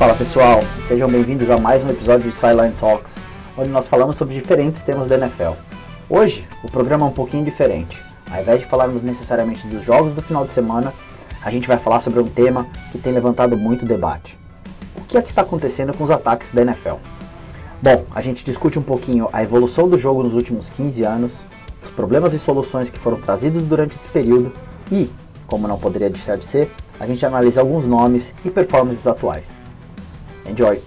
Fala pessoal, sejam bem-vindos a mais um episódio de Sideline Talks, onde nós falamos sobre diferentes temas da NFL. Hoje, o programa é um pouquinho diferente. Ao invés de falarmos necessariamente dos jogos do final de semana, a gente vai falar sobre um tema que tem levantado muito debate. O que é que está acontecendo com os ataques da NFL? Bom, a gente discute um pouquinho a evolução do jogo nos últimos 15 anos, os problemas e soluções que foram trazidos durante esse período e, como não poderia deixar de ser, a gente analisa alguns nomes e performances atuais. Enjoy!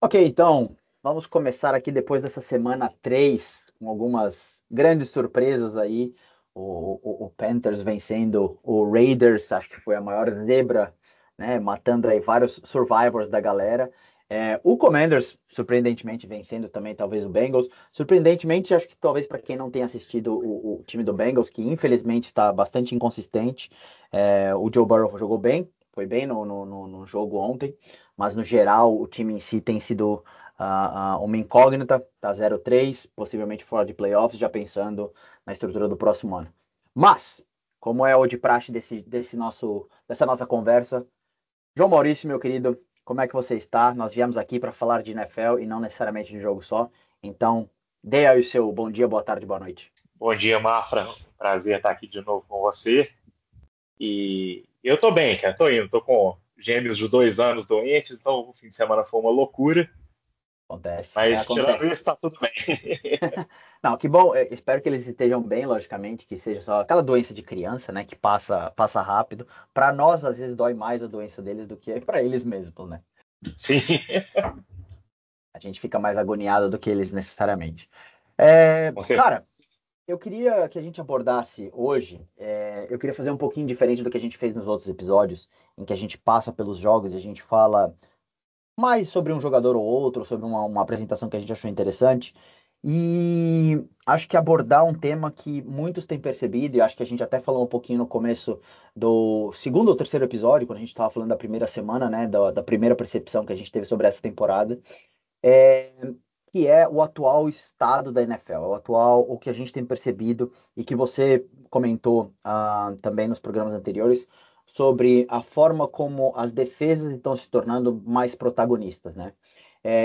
Ok, então, vamos começar aqui depois dessa semana 3, com algumas grandes surpresas aí. O Panthers vencendo o Raiders, acho que foi a maior zebra, né, matando aí vários survivors da galera. O Commanders, surpreendentemente, vencendo também talvez o Bengals. Surpreendentemente, acho que talvez para quem não tenha assistido o time do Bengals, que infelizmente está bastante inconsistente, o Joe Burrow jogou bem, foi bem no jogo ontem, mas no geral o time em si tem sido uma incógnita, tá 0-3, possivelmente fora de playoffs, já pensando na estrutura do próximo ano. Mas, como é o de praxe dessa nossa conversa, João Maurício, meu querido, como é que você está? Nós viemos aqui para falar de NFL e não necessariamente de jogo só, então dê aí o seu bom dia, boa tarde, boa noite. Bom dia, Mafra. Prazer estar aqui de novo com você. E eu tô bem, cara. Tô indo. Tô com gêmeos de 2 anos doentes, então o fim de semana foi uma loucura. Acontece, Mas tirando acontece. isso, tá tudo bem. Não, que bom, espero que eles estejam bem, logicamente, que seja só aquela doença de criança, né, que passa rápido. Para nós, às vezes, dói mais a doença deles do que para eles mesmos, né? Sim. A gente fica mais agoniado do que eles necessariamente. Com certeza. Cara, eu queria que a gente abordasse hoje, eu queria fazer um pouquinho diferente do que a gente fez nos outros episódios, em que a gente passa pelos jogos e a gente fala mais sobre um jogador ou outro, sobre uma apresentação que a gente achou interessante. E acho que abordar um tema que muitos têm percebido, e acho que a gente até falou um pouquinho no começo do segundo ou terceiro episódio, quando a gente estava falando da primeira semana, né, da primeira percepção que a gente teve sobre essa temporada, é, que é o atual estado da NFL, o que a gente tem percebido e que você comentou também nos programas anteriores, sobre a forma como as defesas estão se tornando mais protagonistas, né?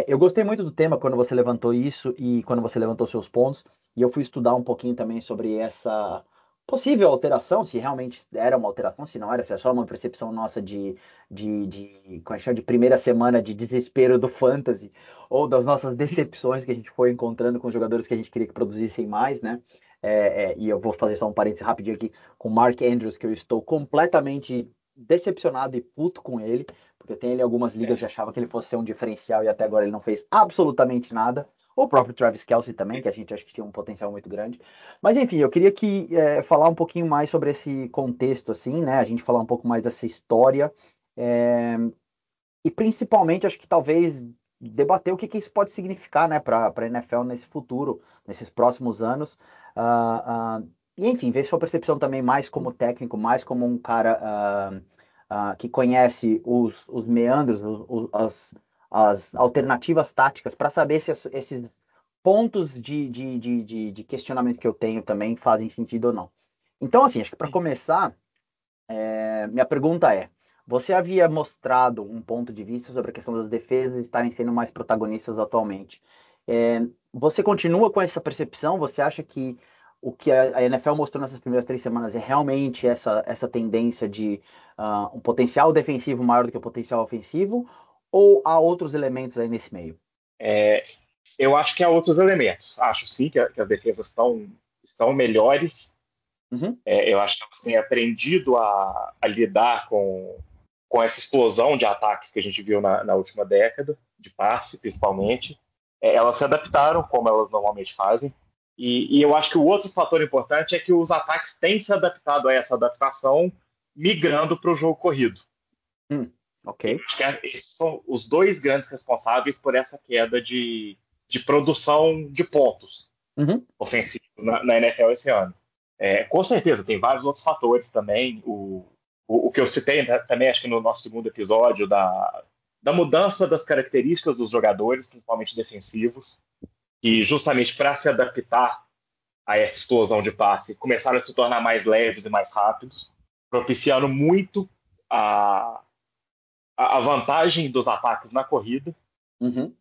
Eu gostei muito do tema quando você levantou isso e quando você levantou seus pontos, e eu fui estudar um pouquinho também sobre essa possível alteração, se realmente era uma alteração, se não era, se é só uma percepção nossa como é que chama, de primeira semana de desespero do fantasy, ou das nossas decepções que a gente foi encontrando com jogadores que a gente queria que produzissem mais, né? E eu vou fazer só um parênteses rapidinho aqui com o Mark Andrews, que eu estou completamente decepcionado e puto com ele, porque eu tenho ele em algumas ligas e achava que ele fosse ser um diferencial e até agora ele não fez absolutamente nada. O próprio Travis Kelce também, que a gente acha que tinha um potencial muito grande. Mas enfim, eu queria falar um pouquinho mais sobre esse contexto, assim, né? A gente falar um pouco mais dessa história. É, e principalmente, acho que talvez debater o que isso pode significar, né, para a NFL nesse futuro, nesses próximos anos. E, enfim, ver sua percepção também mais como técnico, mais como um cara que conhece os meandros, as alternativas táticas, para saber se esses pontos de questionamento que eu tenho também fazem sentido ou não. Então, assim, acho que para começar, minha pergunta é: você havia mostrado um ponto de vista sobre a questão das defesas estarem sendo mais protagonistas atualmente. Você continua com essa percepção? Você acha que o que a NFL mostrou nessas primeiras 3 semanas é realmente essa tendência de um potencial defensivo maior do que o potencial ofensivo? Ou há outros elementos aí nesse meio? Eu acho que há outros elementos. Acho sim que as defesas estão melhores. Uhum. Eu acho que elas têm aprendido a lidar com essa explosão de ataques que a gente viu na última década, de passe principalmente. Elas se adaptaram, como elas normalmente fazem. E eu acho que o outro fator importante é que os ataques têm se adaptado a essa adaptação, migrando para o jogo corrido. Ok. Eu acho que esses são os dois grandes responsáveis por essa queda de produção de pontos Uhum. ofensivos na NFL esse ano. Com certeza, tem vários outros fatores também. O que eu citei também, acho que no nosso segundo episódio, da mudança das características dos jogadores, principalmente defensivos, e justamente para se adaptar a essa explosão de passe, começaram a se tornar mais leves e mais rápidos, propiciando muito a, a vantagem dos ataques na corrida Uhum.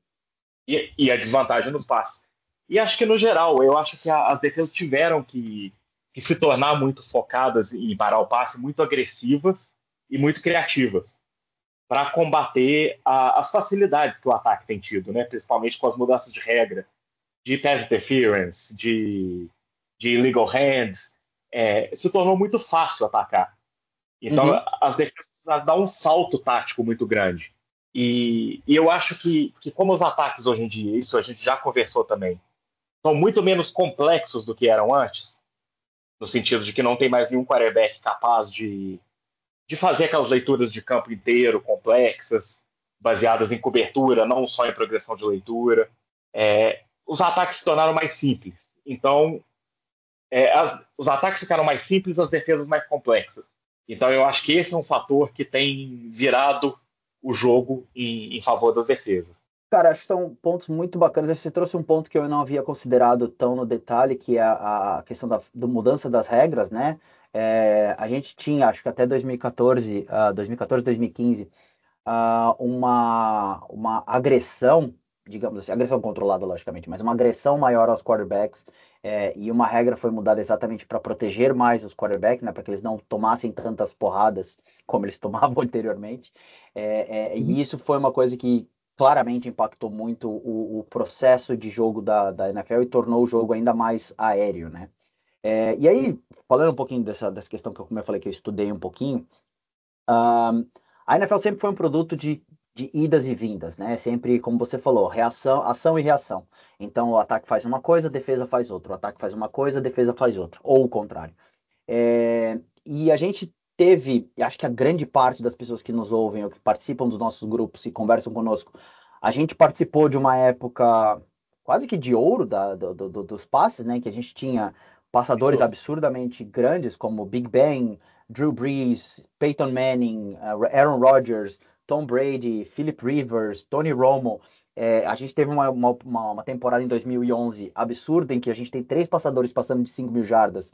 e a desvantagem no passe. E acho que, no geral, eu acho que as defesas tiveram que se tornar muito focadas em parar o passe, muito agressivas e muito criativas, para combater as facilidades que o ataque tem tido, né? Principalmente com as mudanças de regra, de pass interference, de illegal hands. Se tornou muito fácil atacar. Então, Uhum. as defesas dão um salto tático muito grande. E eu acho que, como os ataques hoje em dia, isso a gente já conversou também, são muito menos complexos do que eram antes, no sentido de que não tem mais nenhum quarterback capaz de fazer aquelas leituras de campo inteiro complexas, baseadas em cobertura, não só em progressão de leitura. Os ataques se tornaram mais simples. Então, os ataques ficaram mais simples, as defesas mais complexas. Então, eu acho que esse é um fator que tem virado o jogo em favor das defesas. Cara, acho que são pontos muito bacanas. Você trouxe um ponto que eu não havia considerado tão no detalhe, que é a questão da mudança das regras, né? A gente tinha, acho que até 2014, 2015, uma agressão, digamos assim, agressão controlada, logicamente, mas uma agressão maior aos quarterbacks, e uma regra foi mudada exatamente para proteger mais os quarterbacks, né, para que eles não tomassem tantas porradas como eles tomavam anteriormente. E isso foi uma coisa que claramente impactou muito o processo de jogo da NFL e tornou o jogo ainda mais aéreo, né? E aí, falando um pouquinho dessa questão que como eu falei que eu estudei um pouquinho, a NFL sempre foi um produto de idas e vindas, né? Sempre, como você falou, reação, ação e reação. Então, o ataque faz uma coisa, a defesa faz outra. O ataque faz uma coisa, a defesa faz outra. Ou o contrário. E a gente teve, e acho que a grande parte das pessoas que nos ouvem ou que participam dos nossos grupos e conversam conosco, a gente participou de uma época quase que de ouro dos passes, né? Que a gente tinha passadores absurdamente grandes como Big Ben, Drew Brees, Peyton Manning, Aaron Rodgers, Tom Brady, Philip Rivers, Tony Romo. A gente teve uma temporada em 2011 absurda em que a gente tem 3 passadores passando de 5 mil jardas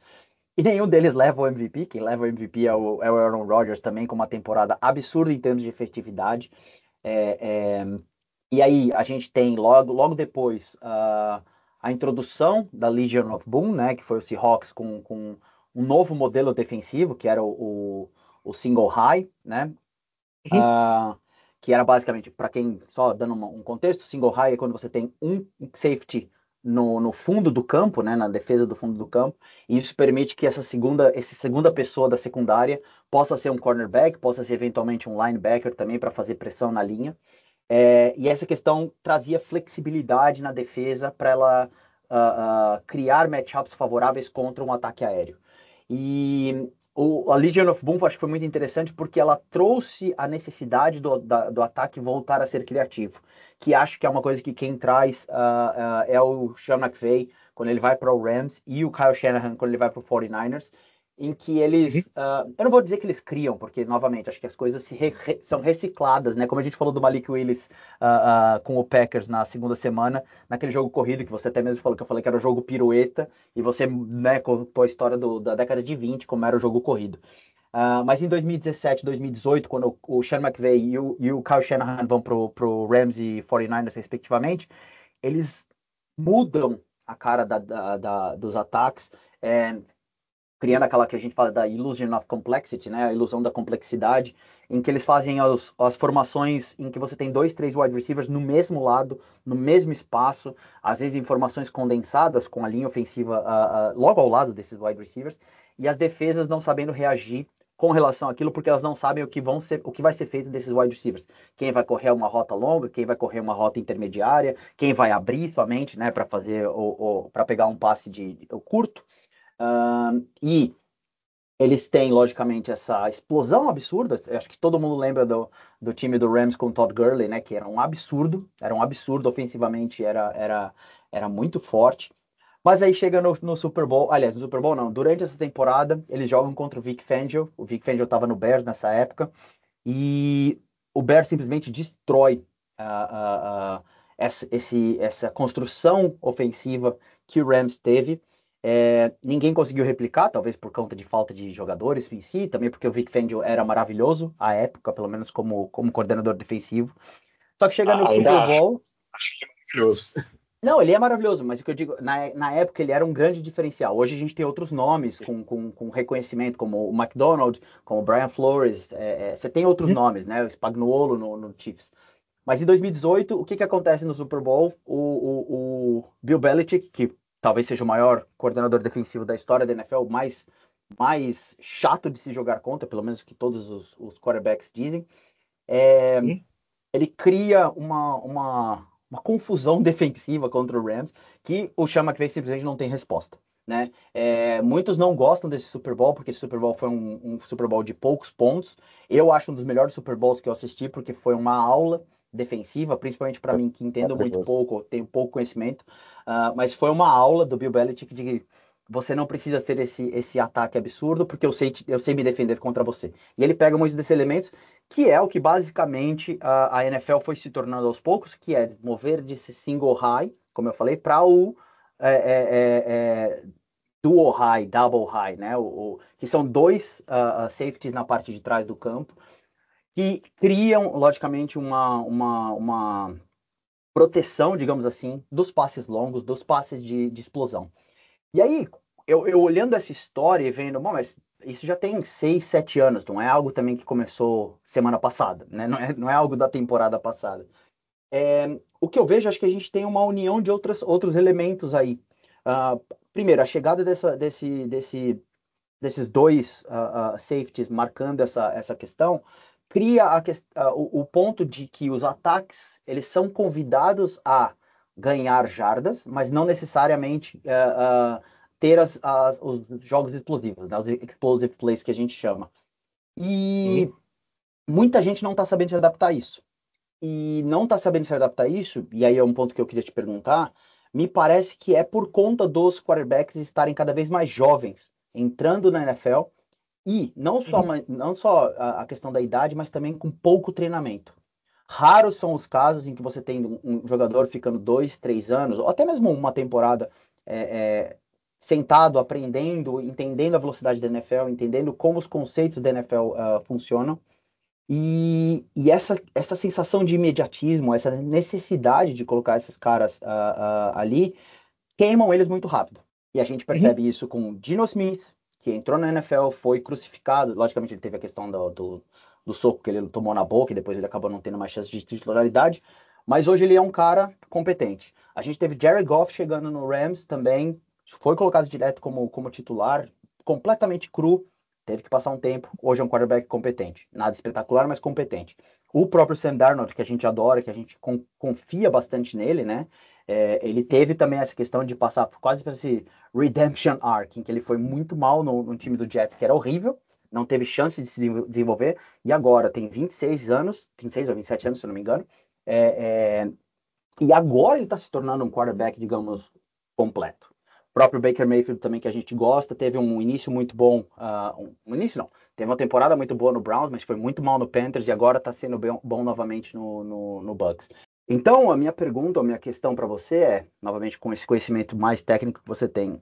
e nenhum deles leva o MVP. Quem leva o MVP é o Aaron Rodgers também, com uma temporada absurda em termos de efetividade. É, é, e aí a gente tem logo depois a introdução da Legion of Boom, né, que foi o Seahawks com um novo modelo defensivo, que era o single high, né, Uhum. que era basicamente, para quem, só dando um contexto, single high é quando você tem um safety no fundo do campo, né, na defesa do fundo do campo, e isso permite que essa segunda pessoa da secundária possa ser um cornerback, possa ser eventualmente um linebacker também para fazer pressão na linha. E essa questão trazia flexibilidade na defesa para ela criar matchups favoráveis contra um ataque aéreo. E a Legion of Boom acho que foi muito interessante porque ela trouxe a necessidade do ataque voltar a ser criativo, que acho que é uma coisa que quem traz é o Sean McVay quando ele vai para o Rams e o Kyle Shanahan quando ele vai para o 49ers, em que Uhum. eles, eu não vou dizer que eles criam, porque novamente acho que as coisas são recicladas, né? Como a gente falou do Malik Willis com o Packers na segunda semana, naquele jogo corrido que você até mesmo falou, que eu falei que era o jogo pirueta, e você, né, contou a história da década de 20, como era o jogo corrido. Mas em 2017, 2018, quando o Sean McVay e o Kyle Shanahan vão pro Rams e 49ers, respectivamente, eles mudam a cara dos ataques, é, criando aquela que a gente fala da illusion of complexity, né? A ilusão da complexidade, em que eles fazem as formações em que você tem 2, 3 wide receivers no mesmo lado, no mesmo espaço, às vezes informações condensadas com a linha ofensiva logo ao lado desses wide receivers, e as defesas não sabendo reagir com relação àquilo, porque elas não sabem o que vai ser feito desses wide receivers. Quem vai correr uma rota longa, quem vai correr uma rota intermediária, quem vai abrir somente, né, para fazer para pegar um passe curto. E eles têm, logicamente, essa explosão absurda. Eu acho que todo mundo lembra do time do Rams com o Todd Gurley, né? Que era um absurdo ofensivamente, era muito forte. Mas aí chega no Super Bowl, aliás, no Super Bowl não, durante essa temporada, eles jogam contra o Vic Fangio. O Vic Fangio estava no Bears nessa época, e o Bears simplesmente destrói essa construção ofensiva que o Rams teve. Ninguém conseguiu replicar, talvez por conta de falta de jogadores em si, também porque o Vic Fangio era maravilhoso à época, pelo menos como coordenador defensivo. Só que chega no Super Ainda acho. Bowl. Acho que é maravilhoso. Não, ele é maravilhoso, mas o que eu digo, na época ele era um grande diferencial. Hoje a gente tem outros nomes com reconhecimento, como o McDonald, como o Brian Flores. Você tem outros Uhum. nomes, né? O Spagnuolo no Chiefs. Mas em 2018, o que acontece no Super Bowl? O Bill Belichick, que talvez seja o maior coordenador defensivo da história da NFL, mais chato de se jogar contra, pelo menos que todos os quarterbacks dizem, Uhum. ele cria uma confusão defensiva contra o Rams que o Sean McVay simplesmente não tem resposta. Né? Muitos não gostam desse Super Bowl, porque esse Super Bowl foi um Super Bowl de poucos pontos. Eu acho um dos melhores Super Bowls que eu assisti, porque foi uma aula defensiva, principalmente para mim, que entendo muito Maravilhoso. pouco, tenho pouco conhecimento, mas foi uma aula do Bill Belichick de você não precisa ser esse ataque absurdo, porque eu sei me defender contra você. E ele pega muitos desses elementos, que é o que basicamente a NFL foi se tornando aos poucos, que é mover desse single high, como eu falei, para o é, é, é, dual high, double high, né? Que são dois safeties na parte de trás do campo, que criam, logicamente, uma proteção, digamos assim, dos passes longos, dos passes de explosão. E aí, eu olhando essa história e vendo, bom, mas isso já tem 6, 7 anos, não é algo também que começou semana passada, né? Não é algo da temporada passada. O que eu vejo, acho que a gente tem uma união de outros elementos aí. Primeiro, a chegada desses dois safeties marcando essa questão cria o ponto de que os ataques eles são convidados a ganhar jardas, mas não necessariamente ter os jogos explosivos, né, os explosive plays que a gente chama. E Uhum. muita gente não está sabendo se adaptar a isso. E não está sabendo se adaptar a isso, e aí é um ponto que eu queria te perguntar, me parece que é por conta dos quarterbacks estarem cada vez mais jovens, entrando na NFL, e Uhum. não só a questão da idade, mas também com pouco treinamento. Raros são os casos em que você tem um jogador ficando 2, 3 anos, ou até mesmo uma temporada é, é, sentado, aprendendo, entendendo a velocidade da NFL, entendendo como os conceitos da NFL funcionam. E essa sensação de imediatismo, essa necessidade de colocar esses caras ali, queimam eles muito rápido. E a gente Uhum. percebe isso com Geno Smith, que entrou na NFL, foi crucificado. Logicamente, ele teve a questão do soco que ele tomou na boca e depois ele acabou não tendo mais chance de titularidade. Mas hoje ele é um cara competente. A gente teve Jared Goff chegando no Rams também, foi colocado direto como titular, completamente cru, teve que passar um tempo. Hoje é um quarterback competente. Nada espetacular, mas competente. O próprio Sam Darnold, que a gente adora, que a gente confia bastante nele, né? Ele teve também essa questão de passar quase para esse redemption arc, em que ele foi muito mal no time do Jets, que era horrível, não teve chance de se desenvolver, e agora tem 26 anos, 26 ou 27 anos, se eu não me engano, é, é, e agora ele está se tornando um quarterback, digamos, completo. O próprio Baker Mayfield também, que a gente gosta, teve um início muito bom, um início não, teve uma temporada muito boa no Browns, mas foi muito mal no Panthers, e agora está sendo bom novamente no Bucks. Então, a minha pergunta, a minha questão para você é, novamente com esse conhecimento mais técnico que você tem,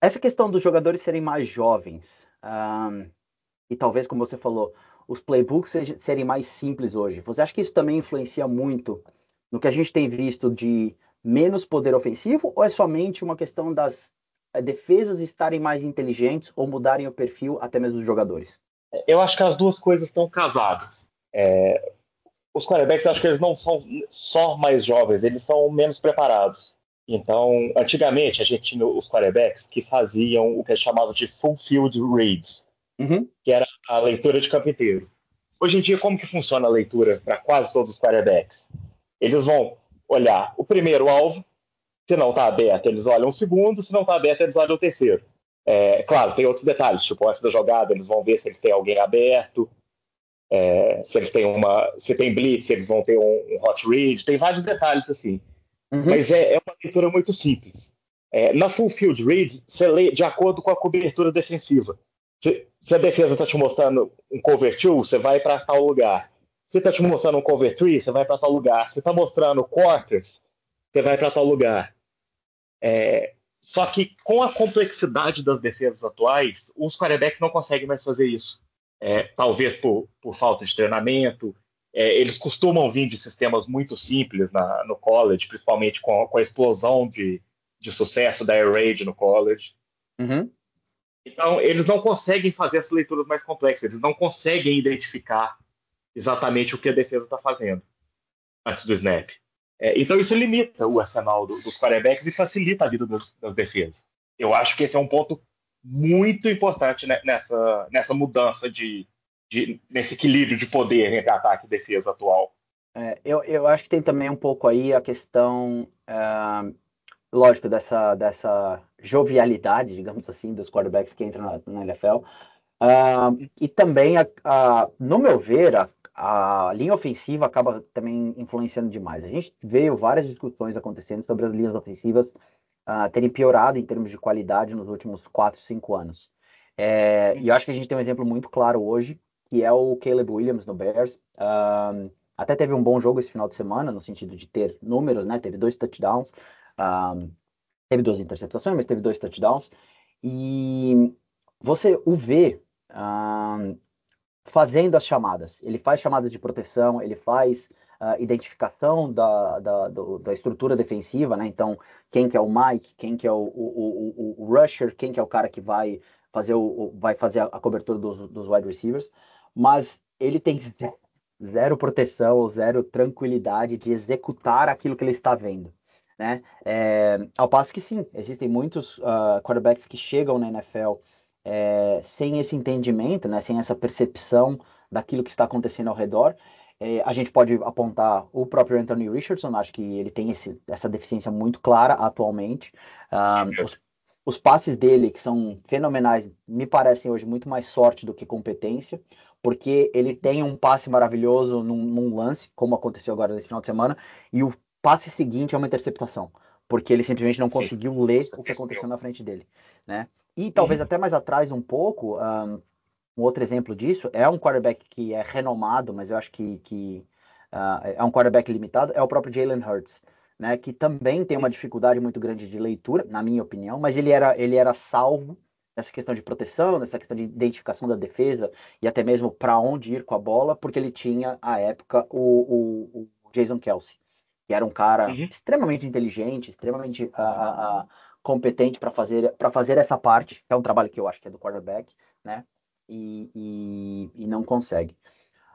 essa questão dos jogadores serem mais jovens, e talvez, como você falou, os playbooks serem mais simples hoje. Você acha que isso também influencia muito no que a gente tem visto de menos poder ofensivo, ou é somente uma questão das defesas estarem mais inteligentes ou mudarem o perfil até mesmo dos jogadores? Eu acho que as duas coisas estão casadas. Os quarterbacks, eu acho que eles não são só mais jovens, eles são menos preparados. Então, antigamente, a gente tinha os quarterbacks que faziam o que eles chamavam de full field reads, Uhum, que era a leitura de campo inteiro. Hoje em dia, como que funciona a leitura para quase todos os quarterbacks? Eles vão olhar o primeiro alvo, se não está aberto, eles olham o segundo, se não está aberto, eles olham o terceiro. Claro, tem outros detalhes, tipo, antes da jogada, eles vão ver se eles têm alguém aberto, se eles têm se tem blitz, se eles vão ter um hot read, tem vários detalhes assim. uhum, Mas é uma leitura muito simples. Na full field read, você lê de acordo com a cobertura defensiva. Se a defesa está te mostrando um cover 2, você vai para tal lugar. Se está te mostrando um cover 3, você vai para tal lugar. Se está mostrando quarters, você vai para tal lugar. Só que com a complexidade das defesas atuais, os quarterbacks não conseguem mais fazer isso. Talvez por falta de treinamento. Eles costumam vir de sistemas muito simples no college, principalmente com a explosão de sucesso da Air Raid no college. Uhum. Então, eles não conseguem fazer essas leituras mais complexas, eles não conseguem identificar exatamente o que a defesa está fazendo antes do snap. Então, isso limita o arsenal dos quarterbacks e facilita a vida das defesas. Eu acho que esse é um ponto muito importante, né, nessa mudança nesse equilíbrio de poder entre ataque e defesa atual. Eu acho que tem também um pouco aí a questão, lógico, dessa jovialidade, digamos assim, dos quarterbacks que entram na NFL. E também, no meu ver, a linha ofensiva acaba também influenciando demais. A gente veio várias discussões acontecendo sobre as linhas ofensivas terem piorado em termos de qualidade nos últimos 4, 5 anos. E eu acho que a gente tem um exemplo muito claro hoje, que é o Caleb Williams no Bears. Até teve um bom jogo esse final de semana, no sentido de ter números, né? Teve 2 touchdowns, teve 2 interceptações, mas teve 2 touchdowns. E você o vê fazendo as chamadas. Ele faz chamadas de proteção, ele faz identificação da estrutura defensiva, né? Então, quem que é o Mike, quem que é o rusher, quem que é o cara que vai fazer a cobertura dos wide receivers, mas ele tem zero proteção, zero tranquilidade de executar aquilo que ele está vendo. Né? Ao passo que sim, existem muitos quarterbacks que chegam na NFL sem esse entendimento, né, sem essa percepção daquilo que está acontecendo ao redor. A gente pode apontar o próprio Anthony Richardson, acho que ele tem essa deficiência muito clara atualmente. Os passes dele, que são fenomenais, me parecem hoje muito mais sorte do que competência, porque ele tem um passe maravilhoso num lance, como aconteceu agora nesse final de semana, e o passe seguinte é uma interceptação, porque ele simplesmente não conseguiu ler o que aconteceu na frente dele, né? E talvez até mais atrás um pouco, um outro exemplo disso é um quarterback que é renomado, mas eu acho que é um quarterback limitado, é o próprio Jalen Hurts, né? Que também tem uma dificuldade muito grande de leitura, na minha opinião, mas ele era salvo nessa questão de proteção, nessa questão de identificação da defesa e até mesmo para onde ir com a bola, porque ele tinha, à época, o Jason Kelce, que era um cara extremamente inteligente, extremamente competente para fazer essa parte, que é um trabalho que eu acho que é do quarterback, né? E não consegue.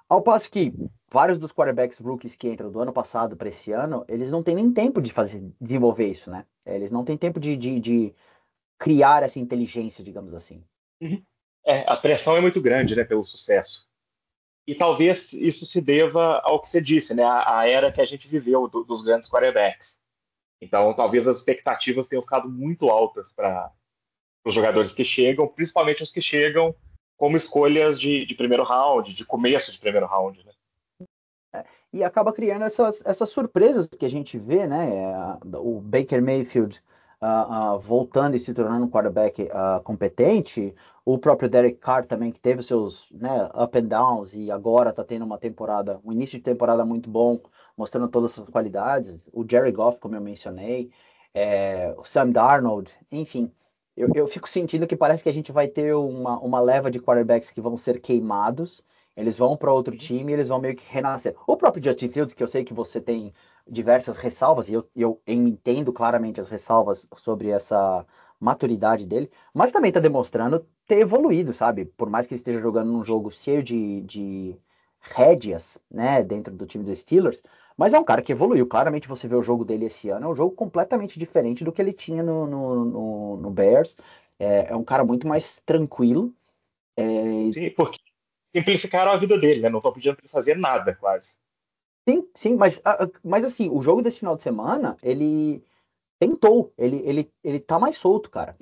Ao passo que vários dos quarterbacks rookies que entram do ano passado para esse ano, eles não têm nem tempo de desenvolver isso, né? Eles não têm tempo de criar essa inteligência, digamos assim. A pressão é muito grande, né, pelo sucesso. E talvez isso se deva ao que você disse, né, a era que a gente viveu dos grandes quarterbacks. Então, talvez as expectativas tenham ficado muito altas para os jogadores que chegam, principalmente os que chegam como escolhas de primeiro round, de começo de primeiro round, né? E acaba criando essas surpresas que a gente vê, né? O Baker Mayfield voltando e se tornando um quarterback competente, o próprio Derek Carr também, que teve seus, né, up and downs e agora está tendo um início de temporada muito bom, mostrando todas as suas qualidades. O Jared Goff, como eu mencionei, o Sam Darnold, enfim. Eu fico sentindo que parece que a gente vai ter uma leva de quarterbacks que vão ser queimados. Eles vão para outro time e eles vão meio que renascer. O próprio Justin Fields, que eu sei que você tem diversas ressalvas, e eu entendo claramente as ressalvas sobre essa maturidade dele, mas também está demonstrando ter evoluído, sabe? Por mais que ele esteja jogando num jogo cheio de rédeas, né, dentro do time dos Steelers, mas é um cara que evoluiu. Claramente você vê o jogo dele esse ano, é um jogo completamente diferente do que ele tinha no Bears. É um cara muito mais tranquilo. Sim, porque simplificaram a vida dele, né? Não estão pedindo para ele fazer nada, quase. Sim, mas assim, o jogo desse final de semana, ele tentou, ele tá mais solto, cara.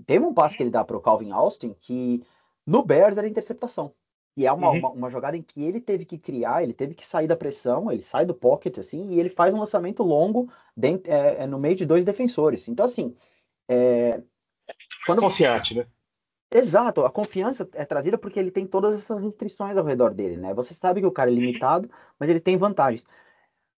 Teve um passe que ele dá pro Calvin Austin que no Bears era interceptação. E é uma jogada em que ele teve que criar, ele teve que sair da pressão, ele sai do pocket, assim, e ele faz um lançamento longo no meio de 2 defensores. Então, assim, quando Confiante, né? exato, a confiança é trazida porque ele tem todas essas restrições ao redor dele, né? Você sabe que o cara é limitado, mas ele tem vantagens.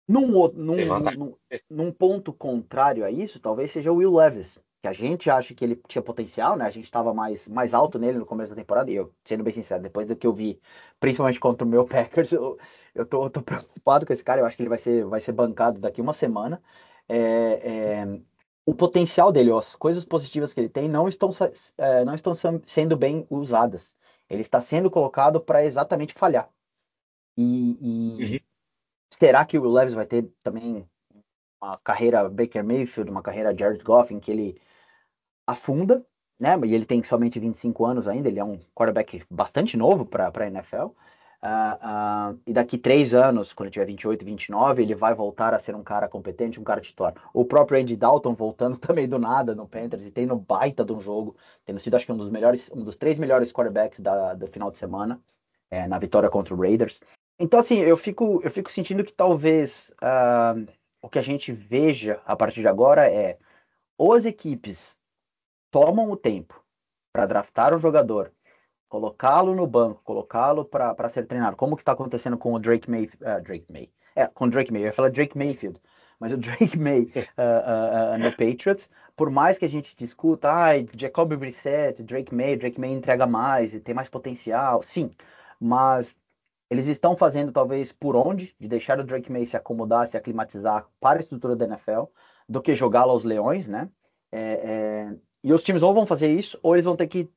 Num, outro- Tem num, vantagem. num, num ponto contrário a isso, talvez seja o Will Levis, que a gente acha que ele tinha potencial, né? A gente estava mais alto nele no começo da temporada, e eu, sendo bem sincero, depois do que eu vi, principalmente contra o meu Packers, eu tô preocupado com esse cara, eu acho que ele vai ser bancado daqui uma semana. O potencial dele, as coisas positivas que ele tem, não estão sendo bem usadas. Ele está sendo colocado para exatamente falhar. Uhum. Será que o Levis vai ter também uma carreira Baker Mayfield, uma carreira Jared Goff, em que ele afunda, né? E ele tem somente 25 anos ainda, ele é um quarterback bastante novo para a NFL. E daqui 3 anos, quando ele tiver 28, 29, ele vai voltar a ser um cara competente, um cara titular. O próprio Andy Dalton voltando também do nada no Panthers e tendo baita de um jogo, tendo sido acho que um dos 3 melhores quarterbacks do final de semana, na vitória contra o Raiders. Então, assim, eu fico sentindo que talvez o que a gente veja a partir de agora é ou as equipes tomam o tempo para draftar um jogador, colocá-lo no banco, colocá-lo para ser treinado, como que está acontecendo com o com o Drake May, eu ia falar Drake Mayfield, mas o Drake May no Patriots, por mais que a gente discuta, Jacoby Brissett, Drake May entrega mais e tem mais potencial, sim, mas eles estão fazendo talvez por onde, de deixar o Drake May se acomodar, se aclimatizar para a estrutura da NFL, do que jogá-lo aos leões, né? E os times ou vão fazer isso, ou eles vão ter que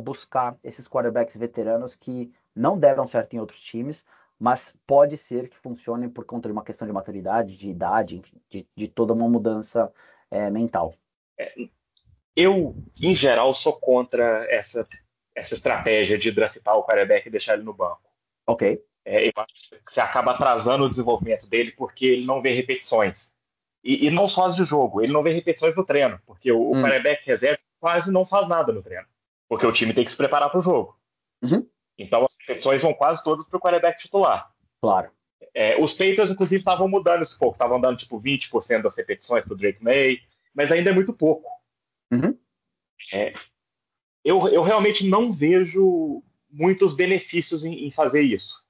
buscar esses quarterbacks veteranos que não deram certo em outros times, mas pode ser que funcionem por conta de uma questão de maturidade, de idade, de toda uma mudança mental. Eu, em geral, sou contra essa estratégia de draftar o quarterback e deixar ele no banco. Ok. Eu acho que você acaba atrasando o desenvolvimento dele porque ele não vê repetições. E não só as de jogo, ele não vê repetições no treino, porque o quarterback reserva quase não faz nada no treino, porque o time tem que se preparar para o jogo. Uhum. Então as repetições vão quase todas para o quarterback titular. Claro. Os Patriots, inclusive, estavam mudando isso um pouco, estavam dando tipo 20% das repetições para o Drake May, mas ainda é muito pouco. Uhum. Eu realmente não vejo muitos benefícios em fazer isso.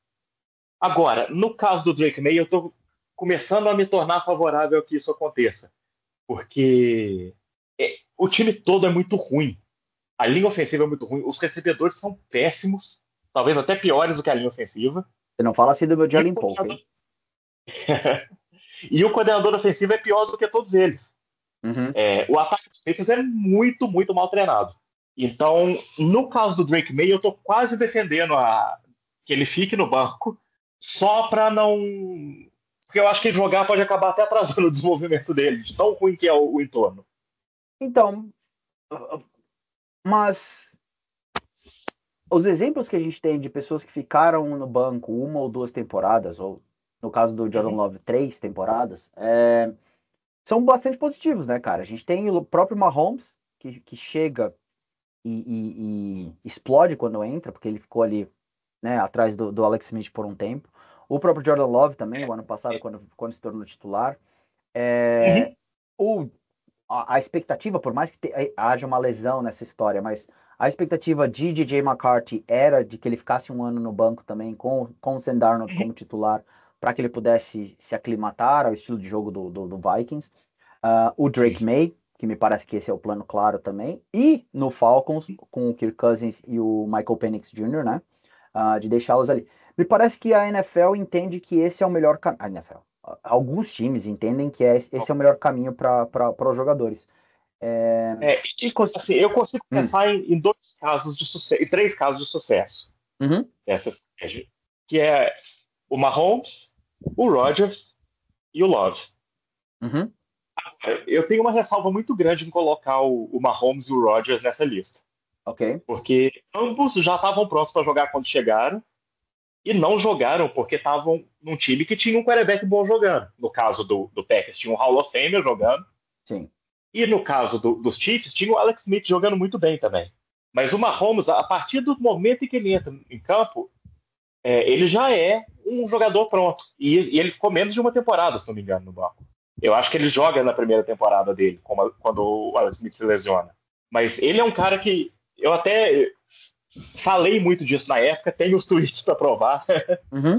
Agora, no caso do Drake May, eu estou começando a me tornar favorável a que isso aconteça, porque o time todo é muito ruim. A linha ofensiva é muito ruim, os recebedores são péssimos, talvez até piores do que a linha ofensiva. Você não fala assim do meu E Jalen Polk, hein? E o coordenador ofensivo é pior do que todos eles. Uhum. O ataque dos Patriots é muito, muito mal treinado. Então, no caso do Drake May, eu estou quase defendendo que ele fique no banco, só para não. Porque eu acho que jogar pode acabar até atrasando o desenvolvimento dele, de tão ruim que é o entorno. Então, mas os exemplos que a gente tem de pessoas que ficaram no banco 1 ou 2 temporadas, ou no caso do Jordan Love, 3 temporadas, são bastante positivos, né, cara? A gente tem o próprio Mahomes, que chega e explode quando entra, porque ele ficou ali, né, atrás do Alex Smith por um tempo. O próprio Jordan Love também, o ano passado, quando se tornou titular. A expectativa, por mais que haja uma lesão nessa história, mas a expectativa de DJ McCarthy era de que ele ficasse um ano no banco também, com o Sam Darnold como titular, para que ele pudesse se aclimatar ao estilo de jogo do Vikings. O Drake May, que me parece que esse é o plano claro também. E no Falcons, com o Kirk Cousins e o Michael Penix Jr., né? De deixá-los ali. Me parece que a NFL entende que esse é o melhor caminho. A NFL. Alguns times entendem que esse é o melhor caminho para os jogadores. Assim, eu consigo pensar em 2 casos de sucesso, em 3 casos de sucesso dessa estratégia, que é o Mahomes, o Rodgers e o Love. Uhum. Eu tenho uma ressalva muito grande em colocar o Mahomes e o Rodgers nessa lista. Ok. Porque ambos já estavam prontos para jogar quando chegaram e não jogaram porque estavam num time que tinha um quarterback bom jogando. No caso do Packers, tinha um Hall of Famer jogando. Sim. E no caso dos Chiefs, tinha o Alex Smith jogando muito bem também. Mas o Mahomes, a partir do momento em que ele entra em campo, ele já é um jogador pronto. E ele ficou menos de uma temporada, se não me engano, no banco. Eu acho que ele joga na primeira temporada dele, quando o Alex Smith se lesiona. Mas ele é um cara que eu até falei muito disso na época, tenho os tweets para provar. Uhum.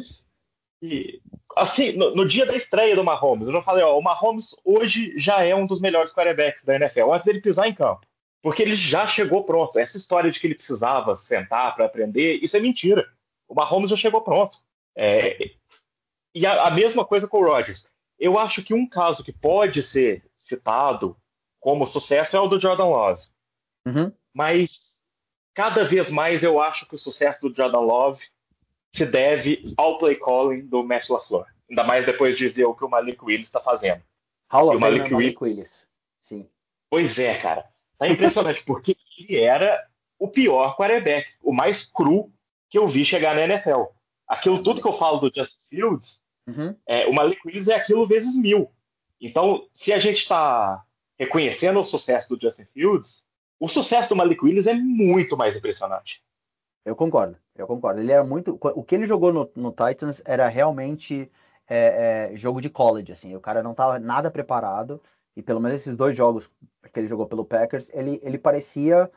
E Assim, no dia da estreia do Mahomes, eu não falei, ó, o Mahomes hoje já é um dos melhores quarterbacks da NFL, antes dele pisar em campo. Porque ele já chegou pronto. Essa história de que ele precisava sentar para aprender, isso é mentira. O Mahomes já chegou pronto. É, e a mesma coisa com o Rodgers. Eu acho que um caso que pode ser citado como sucesso é o do Jordan Love. Uhum. Mas cada vez mais eu acho que o sucesso do Jordan Love se deve ao play calling do Matt LaFleur. Ainda mais depois de ver o que o Malik Willis está fazendo. Hall E of o Famer Malik Malik Willis, Willis. Sim. pois é, cara. Tá impressionante, porque ele era o pior quarterback, o mais cru que eu vi chegar na NFL. Aquilo tudo que eu falo do Justin Fields, Uhum. o Malik Willis é aquilo vezes mil. Então, se a gente está reconhecendo o sucesso do Justin Fields, o sucesso do Malik Willis é muito mais impressionante. Eu concordo, eu concordo. Ele era muito. O que ele jogou no Titans era realmente jogo de college, assim. O cara não estava nada preparado. E pelo menos esses 2 jogos que ele jogou pelo Packers, ele parecia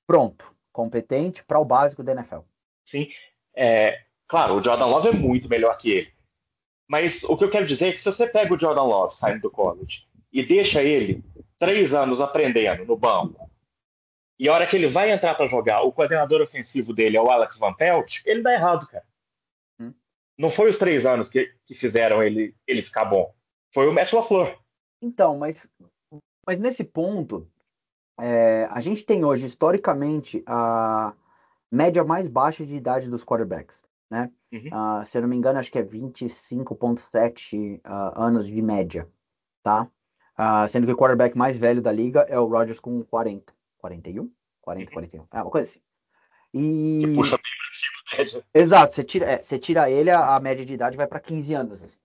pronto, competente para o básico da NFL. Sim, claro, o Jordan Love é muito melhor que ele. Mas o que eu quero dizer é que se você pega o Jordan Love saindo do college e deixa ele 3 anos aprendendo no banco, e a hora que ele vai entrar para jogar, o coordenador ofensivo dele é o Alex Van Pelt, ele dá errado, cara. Hum. Não foi os 3 anos que fizeram ele ficar bom. Foi o Matt LaFleur. Então, mas nesse ponto, a gente tem hoje, historicamente, a média mais baixa de idade dos quarterbacks, né? Uhum. Se eu não me engano, acho que é 25,7 anos de média, tá? Sendo que o quarterback mais velho da liga é o Rodgers com 40. 41? 40, 41. É uma coisa assim. Que E. puxa bem pra cima. Exato, você tira ele, a média de idade vai para 15 anos. Assim.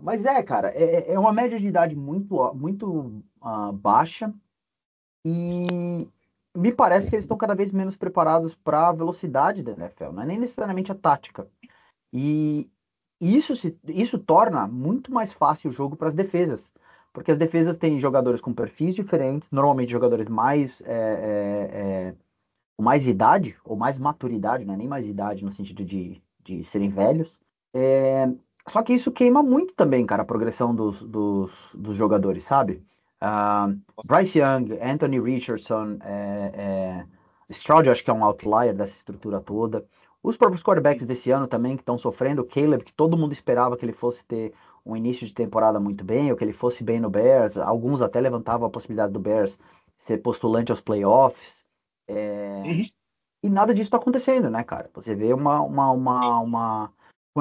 Mas cara, é uma média de idade muito baixa e me parece que eles estão cada vez menos preparados para a velocidade da NFL, não é nem necessariamente a tática. E isso torna muito mais fácil o jogo para as defesas, porque as defesas têm jogadores com perfis diferentes, normalmente jogadores com mais idade, ou mais maturidade, não é nem mais idade no sentido de serem velhos. Só que isso queima muito também, cara, a progressão dos jogadores, sabe? Ah, Bryce Young, Anthony Richardson, Stroud, eu acho que é um outlier dessa estrutura toda. Os próprios quarterbacks desse ano também que estão sofrendo, o Caleb, que todo mundo esperava que ele fosse ter um início de temporada muito bem, ou que ele fosse bem no Bears. Alguns até levantavam a possibilidade do Bears ser postulante aos playoffs. Uhum. E nada disso está acontecendo, né, cara? Você vê como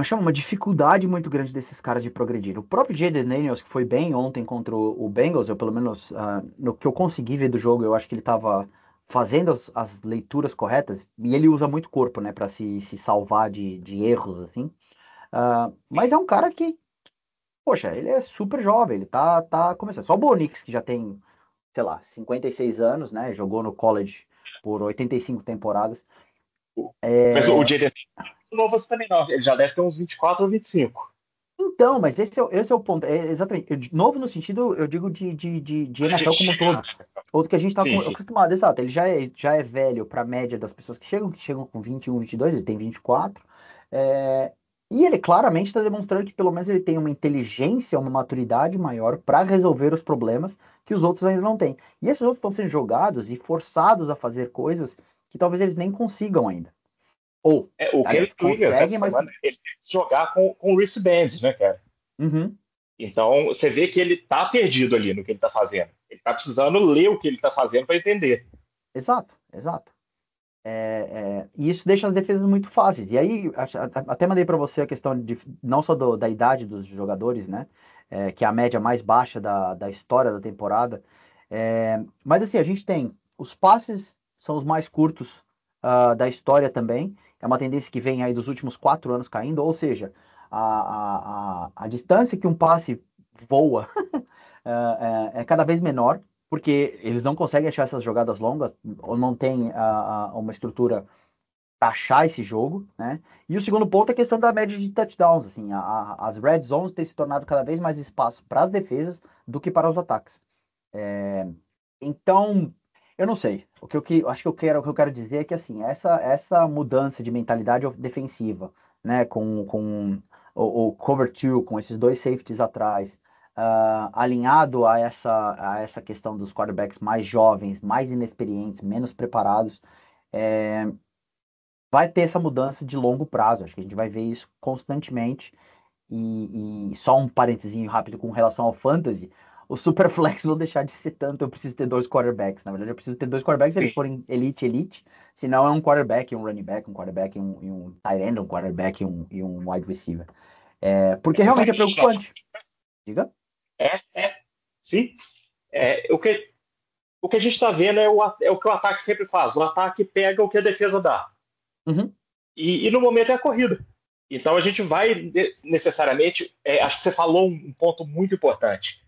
é que chama? Uma dificuldade muito grande desses caras de progredir. O próprio Jayden Daniels, que foi bem ontem contra o Bengals, eu pelo menos, no que eu consegui ver do jogo, eu acho que ele estava fazendo as leituras corretas, e ele usa muito corpo, né, para se salvar de erros, assim. Mas é um cara que, poxa, ele é super jovem, ele tá começando. Só o Bo Nix, que já tem, sei lá, 56 anos, né, jogou no college por 85 temporadas. Mas o Jaden não é novo assim também, não. Ele já deve ter uns 24 ou 25. Então, mas esse é o ponto. Exatamente. Novo no sentido, eu digo de A NFL gente como um chega. todo. Outro que a gente está Sim, sim. acostumado, exato. Ele já é velho para a média das pessoas que chegam com 21, 22, ele tem 24. É, e ele claramente está demonstrando que pelo menos ele tem uma inteligência, uma maturidade maior para resolver os problemas que os outros ainda não têm. E esses outros estão sendo jogados e forçados a fazer coisas que talvez eles nem consigam ainda. Ou, O aliás, Caleb Williams, conseguem, nessa mas. semana, ele teve que jogar com o wristband, né, cara? Uhum. Então, você vê que ele tá perdido ali no que ele tá fazendo. Ele tá precisando ler o que ele tá fazendo para entender. Exato, exato. E isso deixa as defesas muito fáceis. E aí, até mandei para você a questão de não só da idade dos jogadores, né? Que é a média mais baixa da história da temporada. Mas assim, a gente tem os passes são os mais curtos da história também. É uma tendência que vem aí dos últimos 4 anos caindo, ou seja, a distância que um passe voa é cada vez menor, porque eles não conseguem achar essas jogadas longas, ou não tem uma estrutura para achar esse jogo, né? E o segundo ponto é a questão da média de touchdowns, assim, as red zones têm se tornado cada vez mais espaço para as defesas do que para os ataques. Então, eu não sei. Acho que o que eu quero dizer é que assim, essa mudança de mentalidade defensiva, né, com o cover two, com esses dois safeties atrás, alinhado a essa questão dos quarterbacks mais jovens, mais inexperientes, menos preparados, vai ter essa mudança de longo prazo. Acho que a gente vai ver isso constantemente. E só um parentezinho rápido com relação ao fantasy, o Superflex não deixar de ser tanto, eu preciso ter dois quarterbacks. Na verdade, eu preciso ter dois quarterbacks se eles Sim, forem elite. Senão é um quarterback, um running back, um quarterback e um tight end, um quarterback e um wide receiver. Porque realmente é exatamente. Não. preocupante. Diga? É, sim. O que a gente está vendo é o que o ataque sempre faz. O ataque pega o que a defesa dá. Uhum, E no momento é a corrida. Então a gente vai necessariamente. Acho que você falou um ponto muito importante.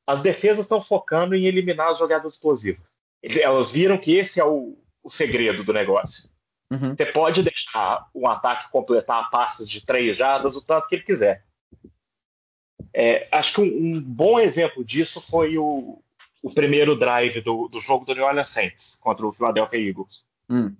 As defesas estão focando em eliminar as jogadas explosivas. Elas viram que esse é o segredo do negócio. uhum, Você pode deixar um ataque completar passes de 3 jardas o tanto que ele quiser. Acho que um bom exemplo disso foi o primeiro drive do jogo do New Orleans Saints contra o Philadelphia Eagles. hum,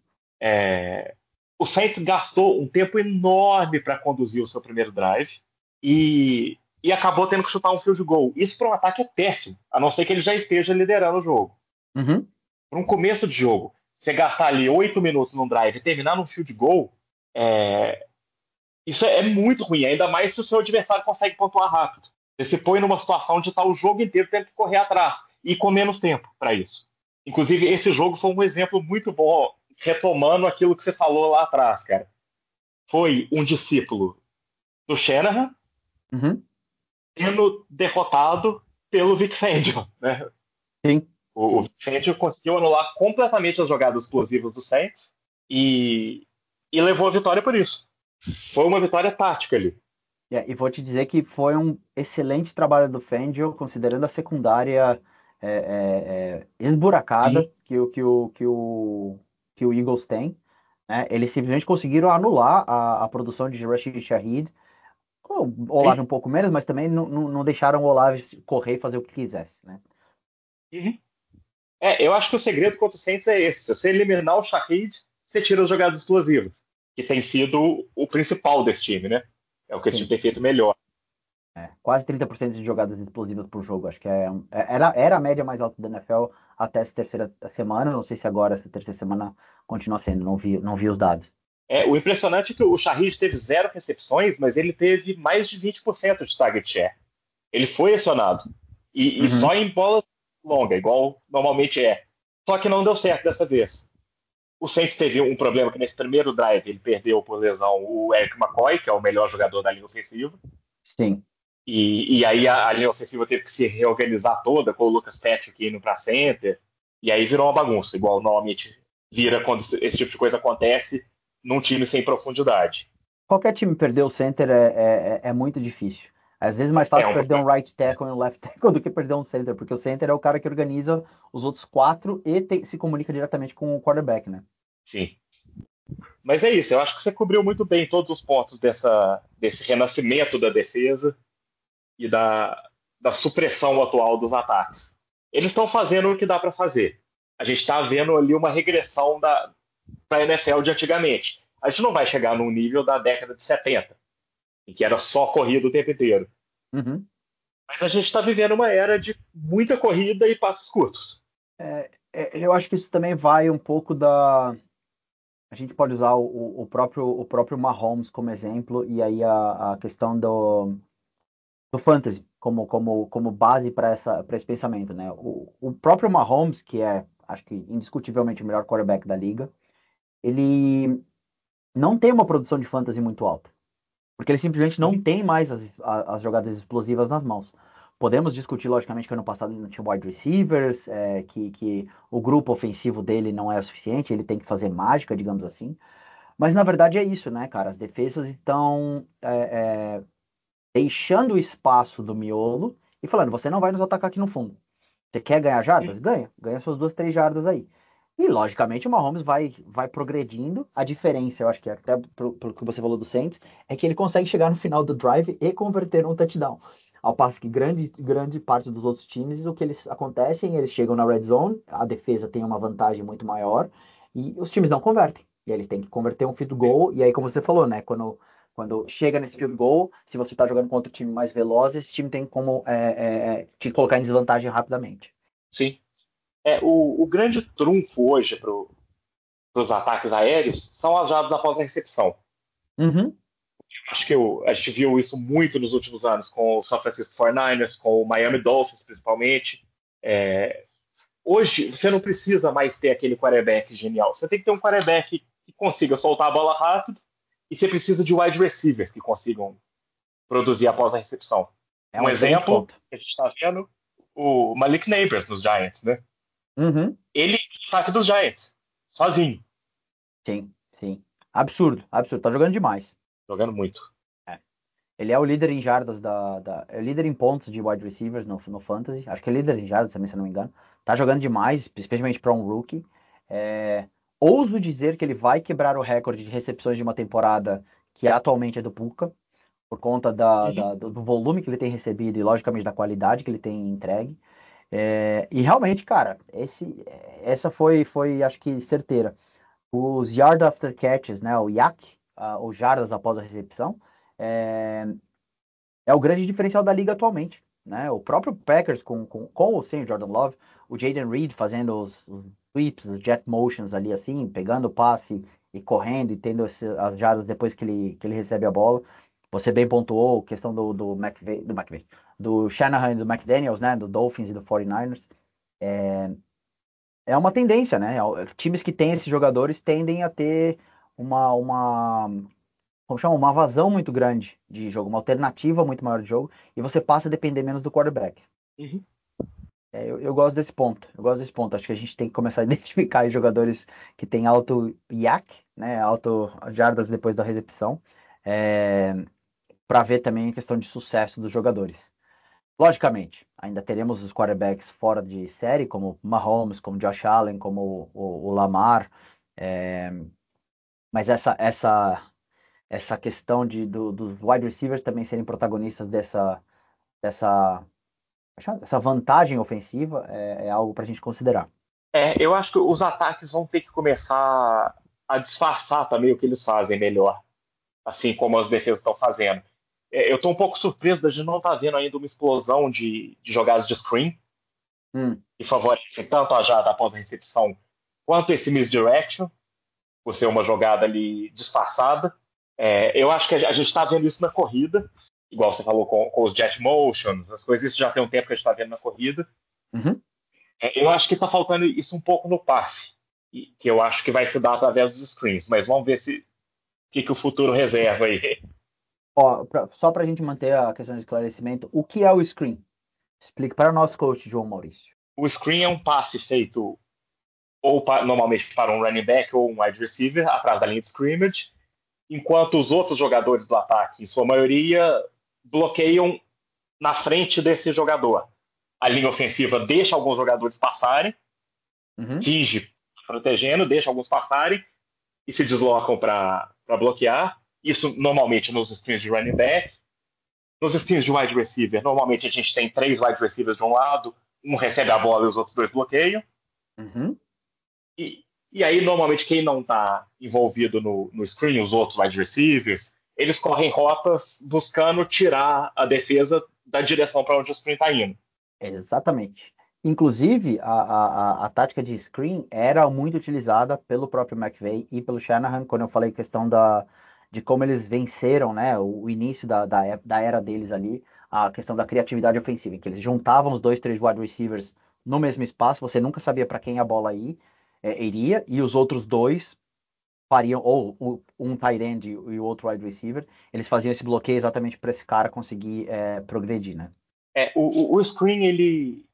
O Saints gastou um tempo enorme para conduzir o seu primeiro drive e acabou tendo que chutar um field goal. Isso para um ataque é péssimo, a não ser que ele já esteja liderando o jogo. uhum. Para um começo de jogo, você gastar ali 8 minutos num drive e terminar num field goal, isso é muito ruim, ainda mais se o seu adversário consegue pontuar rápido. Você se põe numa situação de estar o jogo inteiro tendo que correr atrás e com menos tempo para isso. Inclusive, esse jogo foi um exemplo muito bom, retomando aquilo que você falou lá atrás, cara. Foi um discípulo do Shanahan Uhum. sendo derrotado pelo Vic Fangio, né? Sim, O sim. Vic Fangio conseguiu anular completamente as jogadas explosivas do Saints e levou a vitória por isso. Foi uma vitória tática ali. E vou te dizer que foi um excelente trabalho do Fangio, considerando a secundária esburacada Sim, que o Eagles tem. Né? Eles simplesmente conseguiram anular a produção de Rashid Shaheed. O Olave sim. um pouco menos, mas também não deixaram o Olave correr e fazer o que quisesse. Né? Uhum. Eu acho que o segredo contra o Saints é esse. Se você eliminar o Shahid, você tira as jogadas explosivas, que tem sido o principal desse time, né? É o que esse time Sim. tem feito melhor. Quase 30% de jogadas explosivas por jogo. Acho que era a média mais alta da NFL até essa terceira semana. Não sei se agora, essa terceira semana, continua sendo. Não vi os dados. O impressionante é que o Shahid teve 0 recepções, mas ele teve mais de 20% de target share. Ele foi acionado. E Uhum. só em bola longa, igual normalmente é. Só que não deu certo dessa vez. O Saints teve um problema que nesse primeiro drive ele perdeu por lesão o Eric McCoy, que é o melhor jogador da linha ofensiva. Sim. E aí a linha ofensiva teve que se reorganizar toda, com o Lucas Patrick indo para center. E aí virou uma bagunça, igual normalmente vira quando esse tipo de coisa acontece num time sem profundidade. Qualquer time perder o center é muito difícil. Às vezes é mais É fácil um perder um problema. right tackle e um left tackle do que perder um center, porque o center é o cara que organiza os outros quatro e se comunica diretamente com o quarterback, né? Sim. Mas é isso, eu acho que você cobriu muito bem todos os pontos desse renascimento da defesa e da supressão atual dos ataques. Eles estão fazendo o que dá para fazer. A gente está vendo ali uma regressão para a NFL de antigamente. A gente não vai chegar no nível da década de 70, em que era só corrida o tempo inteiro. Uhum. Mas a gente está vivendo uma era de muita corrida e passos curtos. Eu acho que isso também vai um pouco da. A gente pode usar o próprio Mahomes como exemplo, e aí a questão do fantasy como base para esse pensamento, né? O próprio Mahomes, que é, acho que indiscutivelmente o melhor quarterback da liga, ele não tem uma produção de fantasy muito alta, porque ele simplesmente não Uhum. tem mais as jogadas explosivas nas mãos. Podemos discutir, logicamente, que ano passado ele não tinha wide receivers, que o grupo ofensivo dele não é o suficiente, ele tem que fazer mágica, digamos assim. Mas na verdade é isso, né, cara? As defesas estão deixando o espaço do miolo e falando: você não vai nos atacar aqui no fundo. Você quer ganhar jardas? Ganha. Ganha suas 2, 3 jardas aí. E, logicamente, o Mahomes vai progredindo. A diferença, eu acho que até pelo que você falou do Saints, é que ele consegue chegar no final do drive e converter um touchdown. Ao passo que grande parte dos outros times, o que eles acontecem, eles chegam na red zone, a defesa tem uma vantagem muito maior e os times não convertem. E aí eles têm que converter um field goal, e aí, como você falou, né? Quando chega nesse field goal, se você tá jogando contra um time mais veloz, esse time tem como te colocar em desvantagem rapidamente. Sim. O grande trunfo hoje para os ataques aéreos são as jardas após a recepção. Uhum. Acho que a gente viu isso muito nos últimos anos com o San Francisco 49ers, com o Miami Dolphins, principalmente. É, Hoje, você não precisa mais ter aquele quarterback genial. Você tem que ter um quarterback que consiga soltar a bola rápido e você precisa de wide receivers que consigam produzir após a recepção. É Um um excelente exemplo ponto. que a gente está vendo, o Malik Neighbors nos Giants, né? Uhum. Ele é o ataque dos Giants, sozinho, Sim, sim. Absurdo, absurdo. Tá jogando demais. jogando muito. É. Ele é o líder em jardas é o líder em pontos de wide receivers no Fantasy. Acho que é líder em jardas também, se eu não me engano. Tá jogando demais, especialmente para um rookie. É, ouso dizer que ele vai quebrar o recorde de recepções de uma temporada que atualmente é do Puka, por conta Uhum. do volume que ele tem recebido e, logicamente, da qualidade que ele tem entregue. E realmente, cara, essa foi, acho que, certeira. Os yard after catches, né, o YAC, os jardas após a recepção, é, é o grande diferencial da liga atualmente. Né? O próprio Packers, com ou sem o Jordan Love, o Jaden Reed fazendo os sweeps, os jet motions ali, assim, pegando o passe e correndo e tendo as jardas depois que ele recebe a bola. Você bem pontuou a questão do Shanahan e do McDaniels, né? Do Dolphins e do 49ers. É uma tendência, né? Times que têm esses jogadores tendem a ter uma como chama, uma vazão muito grande de jogo, uma alternativa muito maior de jogo, e você passa a depender menos do quarterback. Uhum. Eu gosto desse ponto. Eu gosto desse ponto. Acho que a gente tem que começar a identificar aí jogadores que têm alto YAC, né? Alto jardas depois da recepção, para ver também a questão de sucesso dos jogadores. Logicamente, ainda teremos os quarterbacks fora de série, como Mahomes, como Josh Allen, como o Lamar, é, mas essa questão dos wide receivers também serem protagonistas dessa, essa vantagem ofensiva é algo para a gente considerar. Eu acho que os ataques vão ter que começar a disfarçar também o que eles fazem melhor, assim como as defesas estão fazendo. Eu estou um pouco surpreso da gente não estar vendo ainda uma explosão de jogadas de screen Hum, que favorecem tanto a jada após a recepção quanto esse misdirection, por ser uma jogada ali disfarçada. Eu acho que a gente está vendo isso na corrida, igual você falou com os jet motions, as coisas, isso já tem um tempo que a gente está vendo na corrida. uhum. Eu acho que está faltando isso um pouco no passe, que eu acho que vai se dar através dos screens, mas vamos ver que o futuro reserva aí. Ó, só para a gente manter a questão de esclarecimento, o que é o screen? Explique para o nosso coach, João Maurício. O screen é um passe feito normalmente para um running back ou um wide receiver atrás da linha de scrimmage, enquanto os outros jogadores do ataque, em sua maioria, bloqueiam na frente desse jogador. A linha ofensiva deixa alguns jogadores passarem, Uhum, finge protegendo, deixa alguns passarem e se deslocam para bloquear. Isso normalmente nos screens de running back. Nos screens de wide receiver, normalmente a gente tem 3 wide receivers de um lado, um recebe a bola e os outros 2 bloqueiam. uhum. E aí, normalmente, quem não está envolvido no screen, os outros wide receivers, eles correm rotas buscando tirar a defesa da direção para onde o screen está indo. Exatamente. Inclusive, a tática de screen era muito utilizada pelo próprio McVay e pelo Shanahan, quando eu falei questão de como eles venceram, né, o início da era deles ali, a questão da criatividade ofensiva, em que eles juntavam os dois, três wide receivers no mesmo espaço, você nunca sabia para quem a bola iria, e os outros dois fariam, ou um tight end e o outro wide receiver, eles faziam esse bloqueio exatamente para esse cara conseguir progredir, né? O screen,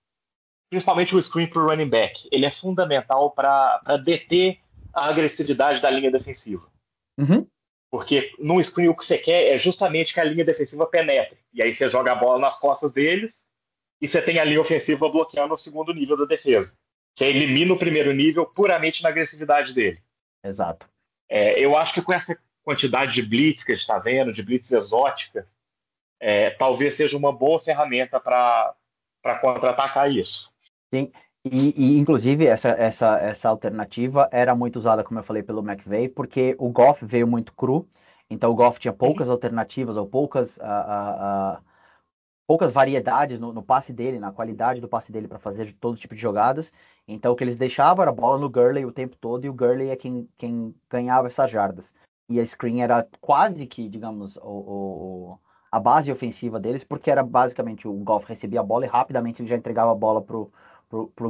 principalmente o screen para o running back, ele é fundamental para deter a agressividade da linha defensiva. Uhum. Porque no screen o que você quer é justamente que a linha defensiva penetre. E aí você joga a bola nas costas deles e você tem a linha ofensiva bloqueando o segundo nível da defesa. Você elimina o primeiro nível puramente na agressividade dele. Exato. Eu acho que com essa quantidade de blitz que a gente está vendo, de blitz exóticas, talvez seja uma boa ferramenta para contra-atacar isso. Sim. Inclusive, essa alternativa era muito usada, como eu falei, pelo McVay, porque o Goff veio muito cru, então o Goff tinha Uhum. poucas alternativas ou poucas variedades no passe dele, na qualidade do passe dele para fazer todo tipo de jogadas. Então o que eles deixavam era a bola no Gurley o tempo todo, e o Gurley é quem ganhava essas jardas. E a screen era quase que, digamos, a base ofensiva deles, porque era basicamente o Goff recebia a bola e rapidamente ele já entregava a bola pro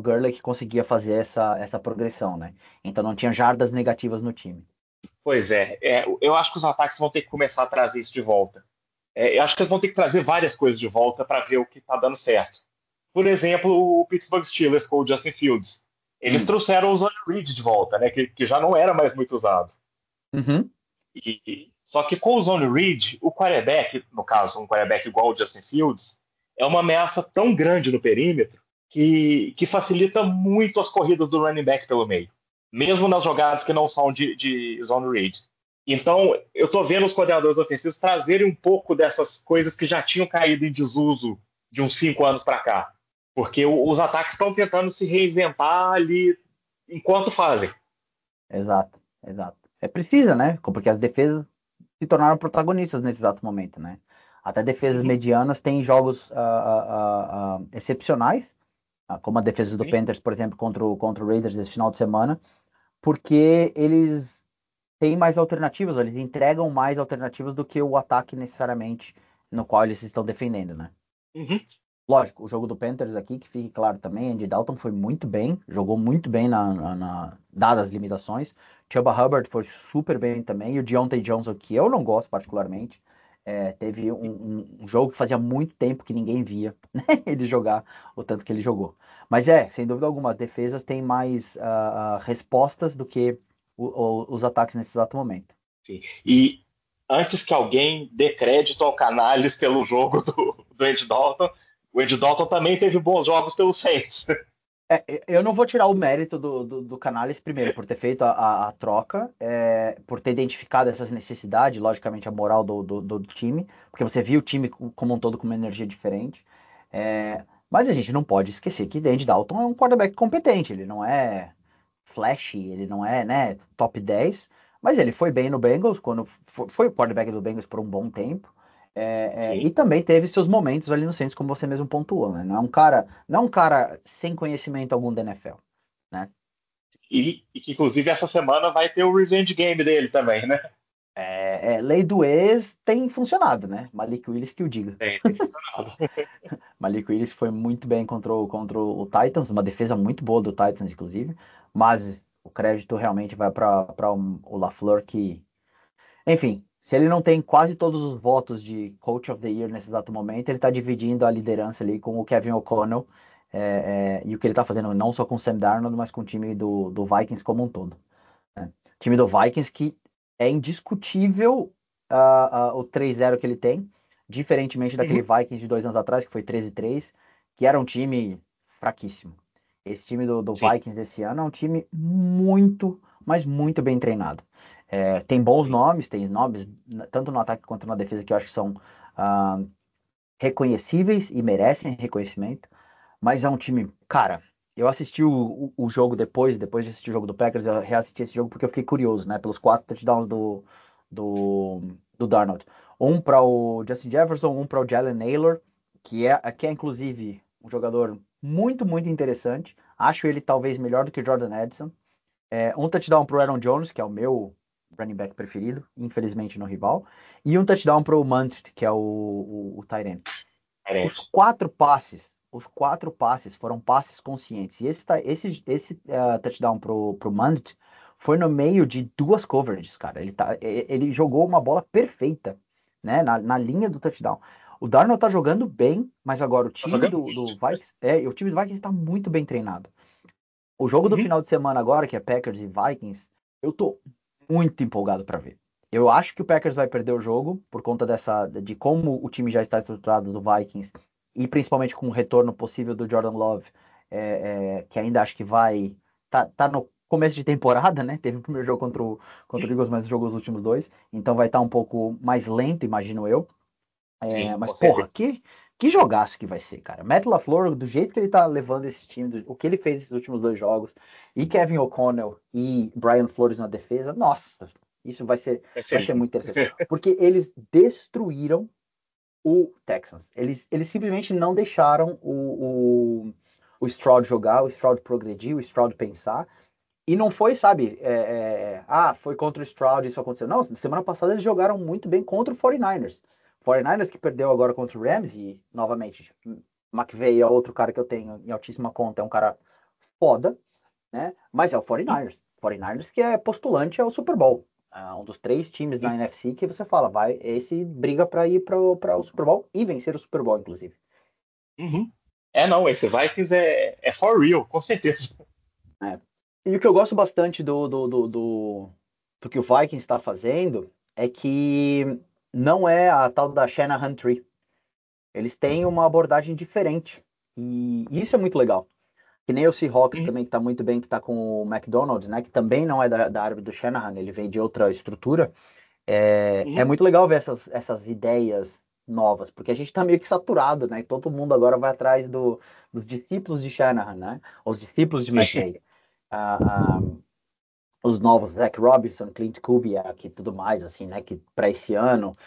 Gurley, que conseguia fazer essa progressão, né? Então não tinha jardas negativas no time. Pois eu acho que os ataques vão ter que começar a trazer isso de volta. Eu acho que eles vão ter que trazer várias coisas de volta para ver o que está dando certo. Por exemplo, o Pittsburgh Steelers com o Justin Fields. Eles Hum. trouxeram o Zone Reed de volta, né, que já não era mais muito usado. Uhum. Só que com o Zone Reed, o quarterback, no caso, um quarterback igual o Justin Fields, é uma ameaça tão grande no perímetro que facilita muito as corridas do running back pelo meio, mesmo nas jogadas que não são de Zone Read. Então, eu estou vendo os coordenadores ofensivos trazerem um pouco dessas coisas que já tinham caído em desuso de uns 5 anos para cá. Porque os ataques estão tentando se reinventar ali enquanto fazem. Exato, exato. É precisa, né? Porque as defesas se tornaram protagonistas nesse exato momento, né? Até defesas Uhum, medianas têm jogos excepcionais, como a defesa do sim. Panthers, por exemplo, contra o Raiders esse final de semana, porque eles têm mais alternativas, eles entregam mais alternativas do que o ataque necessariamente no qual eles estão defendendo, né? Uhum, Lógico, o jogo do Panthers aqui, que fique claro também, Andy Dalton foi muito bem, jogou muito bem dadas as limitações. Chuba Hubbard foi super bem também, e o Deontay Johnson, que eu não gosto particularmente, teve um jogo que fazia muito tempo que ninguém via, né, ele jogar o tanto que ele jogou. Mas sem dúvida alguma, as defesas têm mais respostas do que os ataques nesse exato momento. sim. E antes que alguém dê crédito ao Canales pelo jogo do Andy Dalton, o Andy Dalton também teve bons jogos pelo Saints. Eu não vou tirar o mérito do Canales, primeiro, por ter feito a troca, por ter identificado essas necessidades, logicamente a moral do time, porque você viu o time como um todo com uma energia diferente. Mas a gente não pode esquecer que Andy Dalton é um quarterback competente, ele não é flashy, ele não é, né, top 10, mas ele foi bem no Bengals, quando foi o quarterback do Bengals por um bom tempo. E Sim. também teve seus momentos ali no Saints, como você mesmo pontuou, né? Não é um cara sem conhecimento algum da NFL, né? E que, inclusive, essa semana vai ter o Revenge Game dele também, né? Lei do ex tem funcionado, né? Malik Willis que o diga. Tem funcionado. Malik Willis foi muito bem contra o Titans, uma defesa muito boa do Titans, inclusive, mas o crédito realmente vai para o LaFleur, que, enfim, se ele não tem quase todos os votos de Coach of the Year nesse exato momento, ele está dividindo a liderança ali com o Kevin O'Connell, e o que ele está fazendo não só com o Sam Darnold, mas com o time do Vikings como um todo, né? O time do Vikings que é indiscutível o 3-0 que ele tem, diferentemente daquele Uhum. Vikings de 2 anos atrás, que foi 13-3, que era um time fraquíssimo. Esse time do Sim, Vikings desse ano é um time muito, mas muito bem treinado. Tem bons sim. nomes, tem nomes tanto no ataque quanto na defesa que eu acho que são ah, reconhecíveis e merecem reconhecimento, mas é um time, cara. Eu assisti o jogo depois de assistir o jogo do Packers, eu reassisti esse jogo porque eu fiquei curioso, né? Pelos 4 touchdowns do, do Darnold. Um para o Justin Jefferson, um para o Jalen Nailor, que é inclusive um jogador muito, muito interessante. Acho ele talvez melhor do que o Jordan Edson. Um touchdown para o Aaron Jones, que é o meu running back preferido, infelizmente no rival. E um touchdown para o Munt, que é o tight end. Os Diferente. quatro passes, os 4 passes foram passes conscientes. E esse touchdown pro Munt foi no meio de duas coverages, cara. Ele jogou uma bola perfeita, né, na linha do touchdown. O Darnold tá jogando bem, mas agora o Tá time jogando do muito. Vikings, o time do Vikings está muito bem treinado. O jogo do Uhum. final de semana agora, que é Packers e Vikings, eu tô muito empolgado para ver. Eu acho que o Packers vai perder o jogo por conta de como o time já está estruturado do Vikings e principalmente com o retorno possível do Jordan Love, que ainda acho que vai tá no começo de temporada, né? Teve o primeiro jogo contra o Eagles, mas jogou os últimos dois, então vai estar um pouco mais lento, imagino eu. Sim, Mas com porra, certeza. que Que jogaço que vai ser, cara. Matt LaFleur, do jeito que ele tá levando esse time, o que ele fez esses últimos 2 jogos, e Kevin O'Connell e Brian Flores na defesa, nossa, isso Vai vai ser ser lindo. muito interessante. Porque eles destruíram o Texans. Eles simplesmente não deixaram o Stroud jogar, o Stroud progredir, o Stroud pensar. E não foi, sabe, foi contra o Stroud isso aconteceu. Não, semana passada eles jogaram muito bem contra o 49ers. 49ers que perdeu agora contra o Rams e, novamente, McVay é outro cara que eu tenho em altíssima conta, é um cara foda, né? Mas é o 49ers. 49ers que é postulante ao Super Bowl. É um dos 3 times da NFC que você fala, esse briga para ir para o Super Bowl e vencer o Super Bowl, inclusive. Uhum. Não, esse Vikings é for real, com certeza. É. E o que eu gosto bastante do que o Vikings está fazendo é que não é a tal da Shanahan Tree. Eles têm uma abordagem diferente. E isso é muito legal. Que nem o Seahawks Uhum. também, que está muito bem, que está com o McDonald's, né? Que também não é da árvore do Shanahan, ele vem de outra estrutura. É Uhum. muito legal ver essas ideias novas, porque a gente está meio que saturado, né? Todo mundo agora vai atrás dos discípulos de Shanahan, né? Os discípulos de McVay. Ah, ah, os novos Zach Robinson, Clint Kubiak e tudo mais, assim, né? Que para esse ano,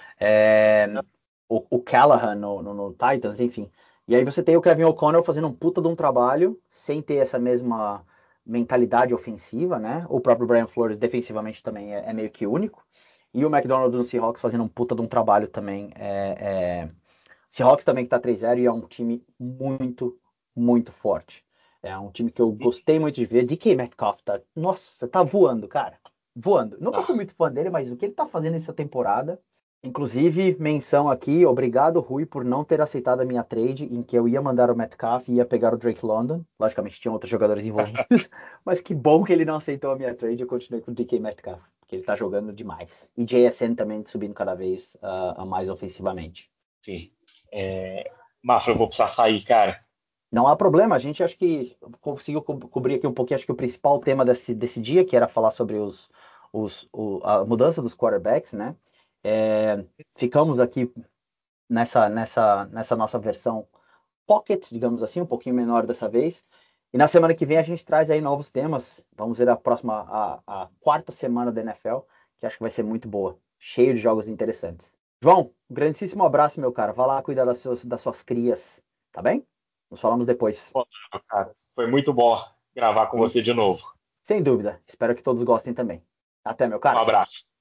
o Callahan no Titans, enfim. E aí você tem o Kevin O'Connell fazendo um puta de um trabalho, sem ter essa mesma mentalidade ofensiva, né? O próprio Brian Flores defensivamente também é meio que único. E o McDonald no Seahawks fazendo um puta de um trabalho também. Seahawks também que tá 3-0 e é um time muito, muito forte. É um time que eu gostei muito de ver. DK Metcalf tá, nossa, tá voando, cara. Voando. Nunca fui Tá. muito fã dele, mas o que ele tá fazendo essa temporada. Inclusive, menção aqui, obrigado, Rui, por não ter aceitado a minha trade, em que eu ia mandar o Metcalf e ia pegar o Drake London. Logicamente, tinham outros jogadores envolvidos, mas que bom que ele não aceitou a minha trade. Eu continuei com o DK Metcalf, porque ele tá jogando demais. E JSN também subindo cada vez mais ofensivamente. Sim. Márcio, eu vou precisar sair, cara. Não há problema, a gente acho que conseguiu cobrir aqui um pouquinho, acho que o principal tema desse dia, que era falar sobre a mudança dos quarterbacks, né? É, ficamos aqui nessa nossa versão pocket, digamos assim, um pouquinho menor dessa vez. E na semana que vem a gente traz aí novos temas. Vamos ver a quarta semana da NFL, que acho que vai ser muito boa, cheio de jogos interessantes. João, um grandíssimo abraço, meu cara. Vá lá cuidar das suas crias, tá bem? Nos falamos depois. Pô, cara, foi muito bom gravar com E, você de novo. sem dúvida, espero que todos gostem também. Até, meu Um cara. abraço.